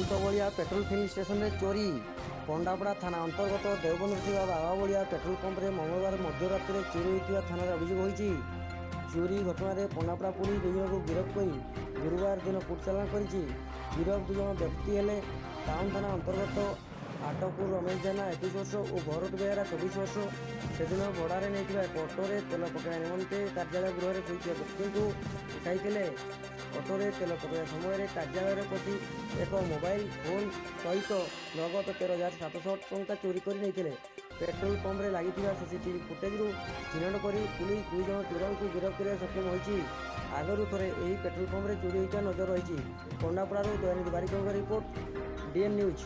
ଭୁତବଳିଆ petrol filling ଷ୍ଟେସନରେ ଚୋରି। ପଣ୍ଡାପଡ଼ା ଥାନା ଅନ୍ତର୍ଗତ ଦେଓବନ୍ଦରେ ଥିବା ବାବାବଳିଆ ପେଟ୍ରୋଲ ପମ୍ପରେ ମଙ୍ଗଳବାର ମଧ୍ୟରାତ୍ରିରେ ଚୋରି ହୋଇଥିବା ଥାନାରେ ଅଭିଯୋଗ ହୋଇଛି। ଚୋରି ଘଟଣାରେ ପଣ୍ଡାପଡ଼ା ପୁଲିସ ଦୁଇଜଣଙ୍କୁ ଗିରଫ କରି ଗୁରୁବାର ଦିନ କୋର୍ଟ ଚାଲାଣ କରିଛି। ଗିରଫ ଦୁଇଜଣ ବ୍ୟକ୍ତି ହେଲେ ଟାଉନ ଥାନା ଅନ୍ତର୍ଗତ ଆଟପୁର ରମେଶ ଜେନା 21 ବର୍ଷ ଓ ଭରତ ବେହେରା 24 ବର୍ଷ। ସେଦିନ ଭଡ଼ାରେ ନେଇଥିବା ଏକ ଅଟୋରେ ତେଲ ପକାଇବା ନିମନ୍ତେ କାର୍ଯ୍ୟାଳୟ ଗୃହରେ ଶୋଇଥିବା ବ୍ୟକ୍ତିଙ୍କୁ ଉଠାଇଥିଲେ। ଅଟୋରେ ତେଲ ପକାଇବା ସମୟରେ କାର୍ଯ୍ୟାଳୟରେ ପଶି ଏକ ମୋବାଇଲ ଫୋନ୍ ସହିତ ନଗଦ 13,700 ଟଙ୍କା ଚୋରି କରି ନେଇଥିଲେ। ପେଟ୍ରୋଲ ପମ୍ପରେ ଲାଗିଥିବା ସିସିଟିଭି ଫୁଟେଜରୁ ଚିହ୍ନଟ କରି ପୁଲିସ ଦୁଇଜଣ ଚୋରଙ୍କୁ ଗିରଫ କରିବା ସକ୍ଷମ ହୋଇଛି। ଆଗରୁ ଥରେ ଏହି ପେଟ୍ରୋଲ ପମ୍ପରେ ଚୋରି ହୋଇଥିବା ନଜର ରହିଛି। ପଣ୍ଡାପଡ଼ାରୁ ଦୟାନିଧି ବାରିକଙ୍କ ରିପୋର୍ଟ, DN ନ୍ୟୁଜ୍।